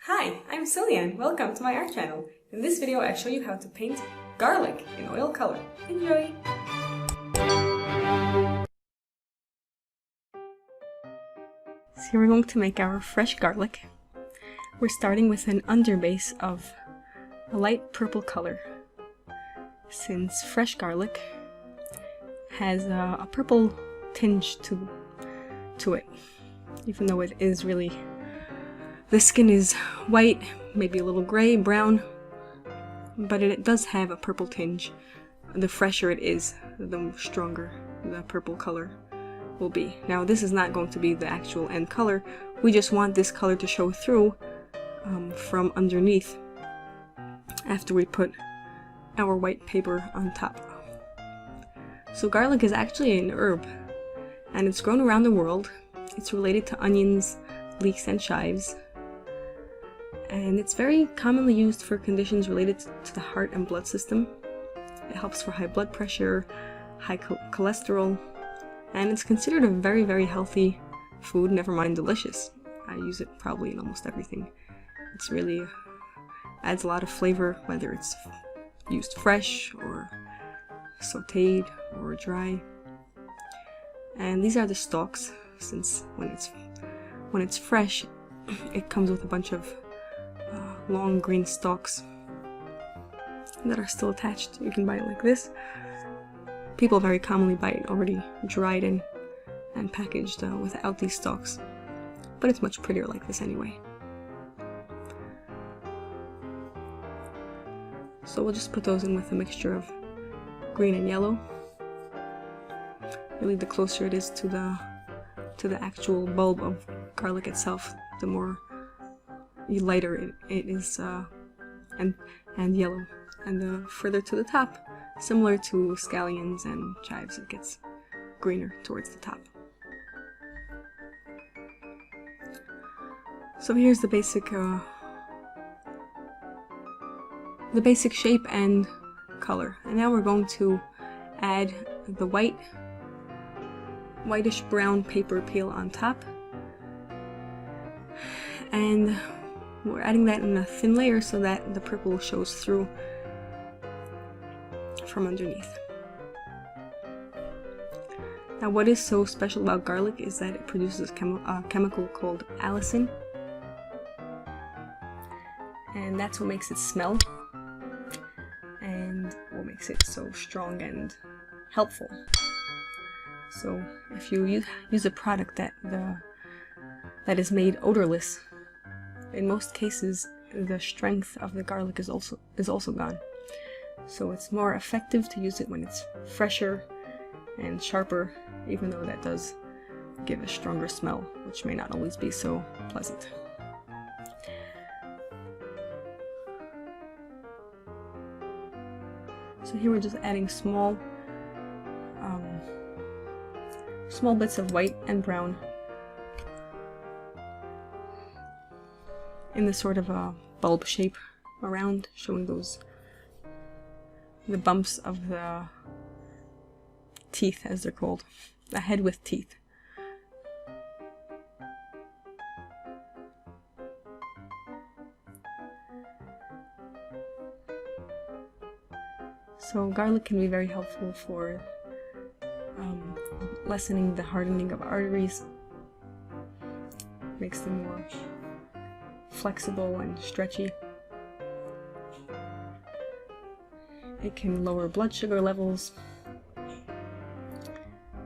Hi, I'm Ciliann. Welcome to my art channel. In this video I show you how to paint garlic in oil color. Enjoy! So here we're going to make our fresh garlic. We're starting with an underbase of a light purple color, since fresh garlic has a purple tinge to it, even though it is really, the skin is white, maybe a little gray, brown, but it does have a purple tinge. The fresher it is, the stronger the purple color will be. Now this is not going to be the actual end color, we just want this color to show through from underneath after we put our white paper on top. So garlic is actually an herb, and it's grown around the world. It's related to onions, leeks, and chives, and it's very commonly used for conditions related to the heart and blood system. It helps for high blood pressure, high cholesterol, and it's considered a very, very healthy food, never mind delicious. I use it probably in almost everything. It's really adds a lot of flavor, whether it's used fresh or sauteed or dry. And these are the stalks, since when it's fresh, it comes with a bunch of long green stalks that are still attached. You can buy it like this. People very commonly buy it already dried and packaged without these stalks, but it's much prettier like this anyway. So we'll just put those in with a mixture of green and yellow. Really, the closer it is to the actual bulb of garlic itself, the more lighter it is, and yellow. And the further to the top, similar to scallions and chives, it gets greener towards the top. So here's the basic shape and color. And now we're going to add the whitish brown paper peel on top, and we're adding that in a thin layer so that the purple shows through from underneath. Now what is so special about garlic is that it produces a chemical called allicin, and that's what makes it smell and what makes it so strong and helpful. So if you use a product that is made odorless, in most cases the strength of the garlic is also gone. So it's more effective to use it when it's fresher and sharper, even though that does give a stronger smell, which may not always be so pleasant. So here we're just adding small bits of white and brown in the sort of a bulb shape around, showing the bumps of the teeth, as they're called, a head with teeth. So garlic can be very helpful for lessening the hardening of arteries, makes them more flexible and stretchy. It can lower blood sugar levels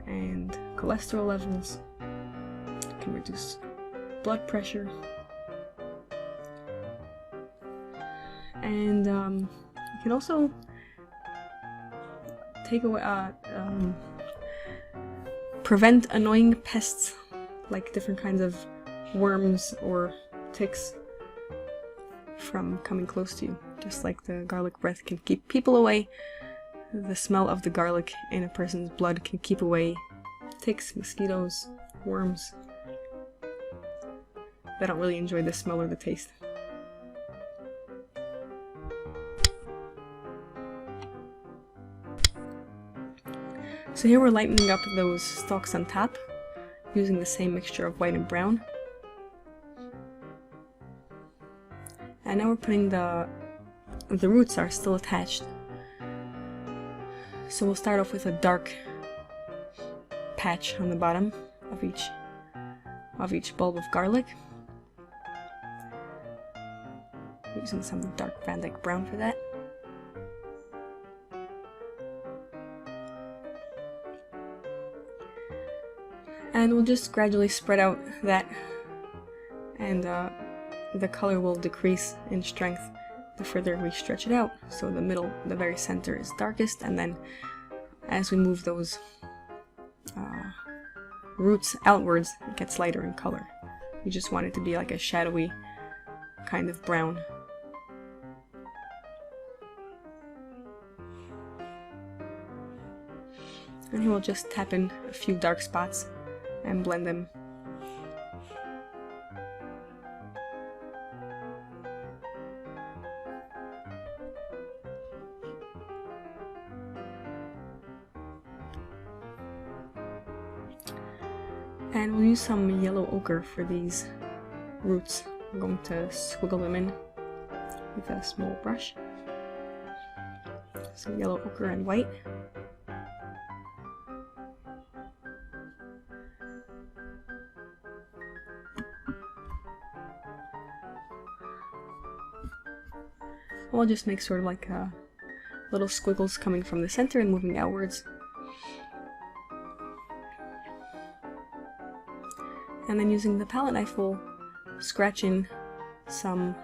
and cholesterol levels. It can reduce blood pressure, and it can also take away, prevent annoying pests like different kinds of worms or ticks from coming close to you. Just like the garlic breath can keep people away, the smell of the garlic in a person's blood can keep away ticks, mosquitoes, worms. They don't really enjoy the smell or the taste. So here we're lightening up those stalks on top using the same mixture of white and brown. And now we're putting the roots are still attached. So we'll start off with a dark patch on the bottom of each bulb of garlic, using some dark Van Dyke brown for that. And we'll just gradually spread out that, and the color will decrease in strength the further we stretch it out. So the very center is darkest, and then as we move those roots outwards, it gets lighter in color. You just want it to be like a shadowy kind of brown. And here we'll just tap in a few dark spots and blend them. And we'll use some yellow ochre for these roots. I'm going to squiggle them in with a small brush. Some yellow ochre and white. I'll just make sort of like little squiggles coming from the center and moving outwards. And then using the palette knife, we'll scratch in some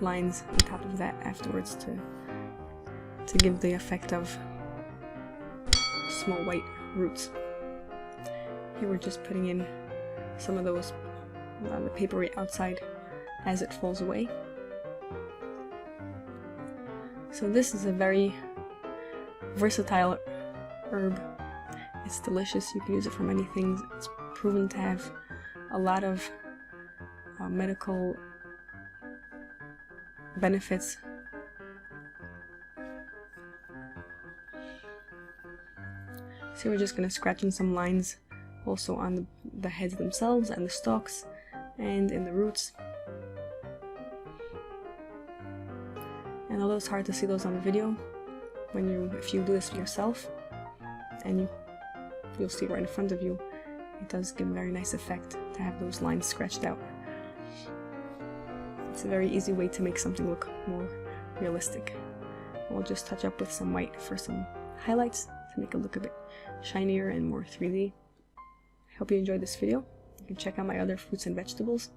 lines on top of that afterwards to give the effect of small white roots. Here we're just putting in some of those on the papery outside as it falls away. So this is a very versatile herb. It's delicious. You can use it for many things. It's proven to have a lot of medical benefits. So we're just going to scratch in some lines also on the heads themselves and the stalks and in the roots. And although it's hard to see those on the video, if you do this yourself, and you'll see right in front of you, it does give a very nice effect to have those lines scratched out. It's a very easy way to make something look more realistic. We'll just touch up with some white for some highlights to make it look a bit shinier and more 3D. I hope you enjoyed this video. You can check out my other fruits and vegetables